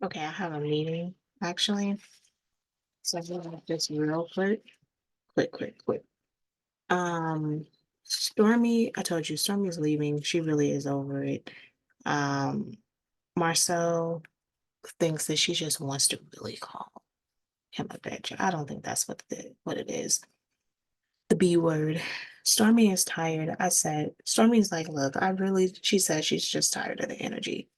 Okay, I have a meeting actually. So just real quick. Um, Stormy, I told you Stormy's leaving. She really is over it. Um, Marcel thinks that she just wants to really call him a bitch. I don't think that's what it is. The B word. Stormy is tired. I said, Stormy's like, look, she said she's just tired of the energy.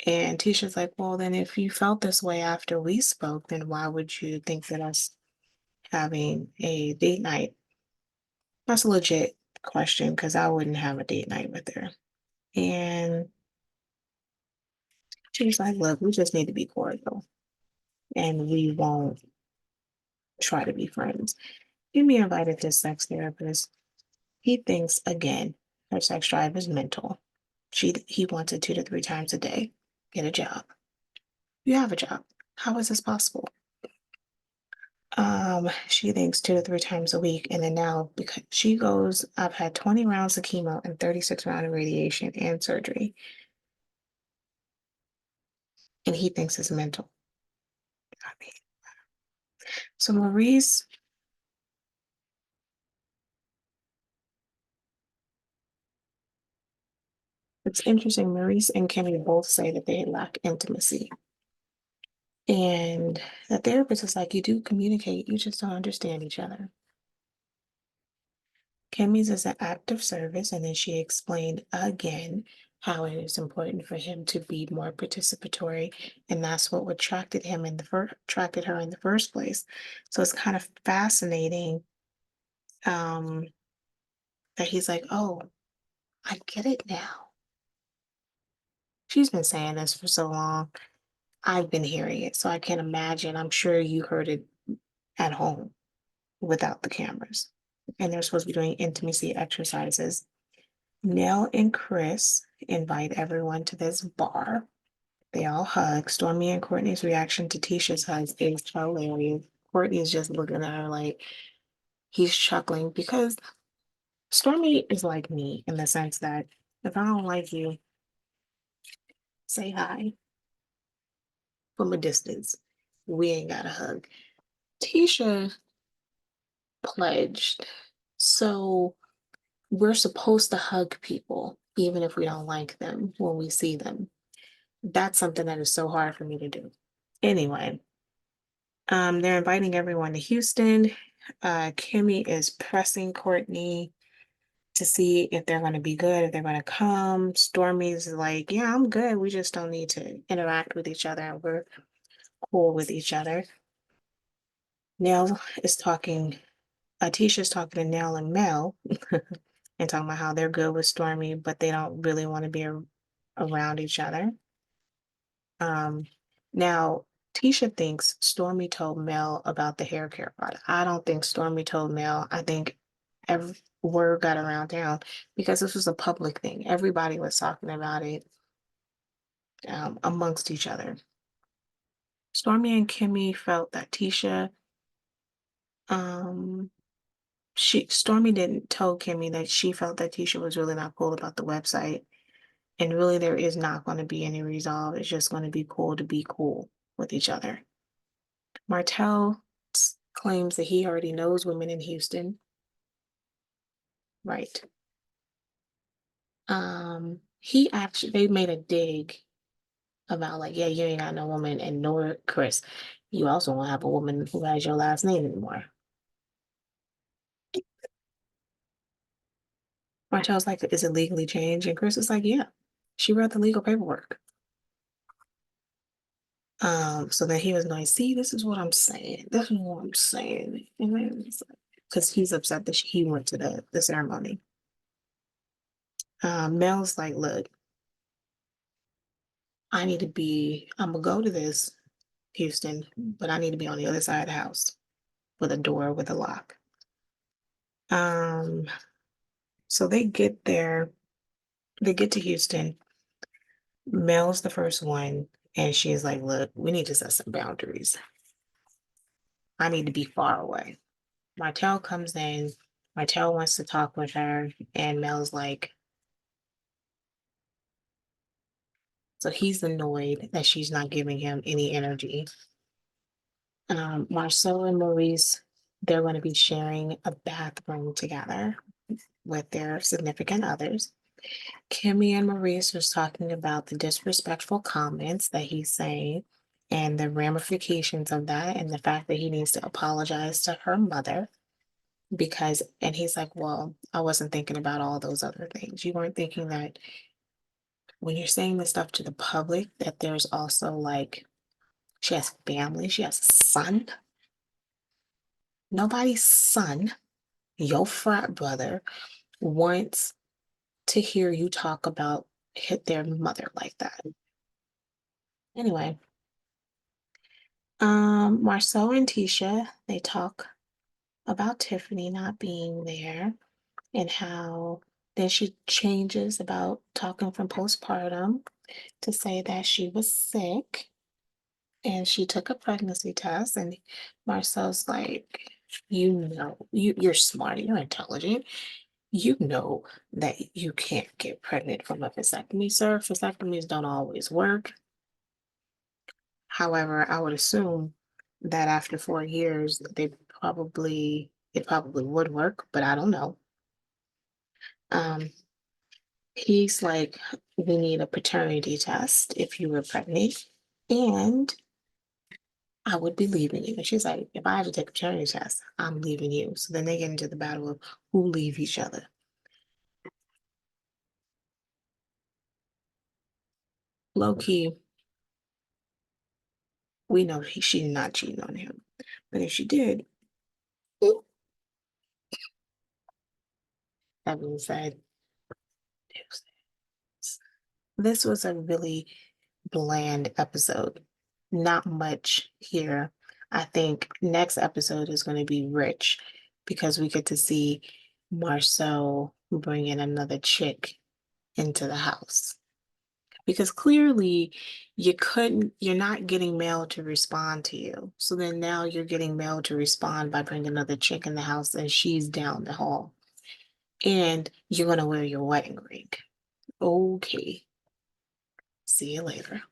And Tisha's like, well, then if you felt this way after we spoke, then why would you think that us having a date night? That's a legit question because I wouldn't have a date night with her. And she was like, look, we just need to be cordial and we won't try to be friends. Kimmy invited this sex therapist. He thinks, again, her sex drive is mental. He wants it 2 to 3 times a day. Get a job. You have a job. How is this possible? She thinks 2 to 3 times a week, and then now because she goes, I've had 20 rounds of chemo and 36 rounds of radiation and surgery, and he thinks it's mental. I mean, so Maurice, it's interesting. Maurice and Kimmy both say that they lack intimacy, and the therapist is like, you do communicate, you just don't understand each other. Kimmy's is an act of service, and then she explained again how it is important for him to be more participatory, and that's what attracted her in the first place. So it's kind of fascinating um, that he's like, "Oh, I get it now." She's been saying this for so long. I've been hearing it, so I can't imagine. I'm sure you heard it at home without the cameras, and they're supposed to be doing intimacy exercises. Nell and Chris invite everyone to this bar. They all hug. Stormy and Courtney's reaction to Tisha's hugs is hilarious. Courtney is just looking at her like he's chuckling because Stormy is like me in the sense that if I don't like you, say hi from a distance. We ain't got a hug. Tisha pledged. So we're supposed to hug people even if we don't like them when we see them. That's something that is so hard for me to do. Anyway, they're inviting everyone to Houston. Kimmy is pressing Courtney to see if they're going to be good, if they're going to come. Stormy's like, yeah, I'm good. We just don't need to interact with each other and we're cool with each other. Nell is talking, Tisha's talking to Nell and Mel and talking about how they're good with Stormy, but they don't really want to be around each other. Um, Now, Tisha thinks Stormy told Mel about the hair care product. I don't think Stormy told Mel. I think every word got around town because this was a public thing. Everybody was talking about it amongst each other. Stormy and Kimmy felt that um, Stormy didn't tell Kimmy that she felt that Tisha was really not cool about the website. And really, there is not going to be any resolve. It's just going to be cool to be cool with each other. Martell claims that he already knows women in Houston. Right. They made a dig about like, yeah, you ain't got no woman, and nor Chris. You also won't have a woman who has your last name anymore. Martell's like, is it legally changed? And Chris is like, yeah. She read the legal paperwork. So then he was like, see, this is what I'm saying. This is what I'm saying. And then it's like, because he's upset that he went to the ceremony. Mel's like, look, I'm gonna go to this Houston, but I need to be on the other side of the house with a door with a lock. Um, so they get to Houston. Mel's the first one, and she's like, look, we need to set some boundaries. I need to be far away. Martell comes in, Martell wants to talk with her, and Mel's like, So he's annoyed that she's not giving him any energy. Marcel and Maurice, they're going to be sharing a bathroom together with their significant others. Kimmy and Maurice was talking about the disrespectful comments that he's saying and the ramifications of that, and the fact that he needs to apologize to her mother because, and he's like, well, I wasn't thinking about all those other things. You weren't thinking that when you're saying this stuff to the public, that there's also like, she has family, she has a son. Nobody's son, your frat brother, wants to hear you talk about hit their mother like that. Anyway, Marcel and Tisha, they talk about Tiffany not being there and how then she changes about talking from postpartum to say that she was sick and she took a pregnancy test. And Marcel's like, you're smart, you're intelligent. You know that you can't get pregnant from a vasectomy, sir. Vasectomies don't always work. However, I would assume that after 4 years, it probably would work, but I don't know. Um, he's like, we need a paternity test if you were pregnant, and I would be leaving you. And she's like, if I have to take a paternity test, I'm leaving you. So then they get into the battle of who leave each other. Low key, we know she's not cheating on him. But if she did, that being said, this was a really bland episode. Not much here. I think next episode is going to be rich because we get to see Marcel bring in another chick into the house. Because clearly you're not getting mail to respond to you. So then now you're getting mail to respond by bringing another chick in the house and she's down the hall. And you're going to wear your wedding ring. Okay. See you later.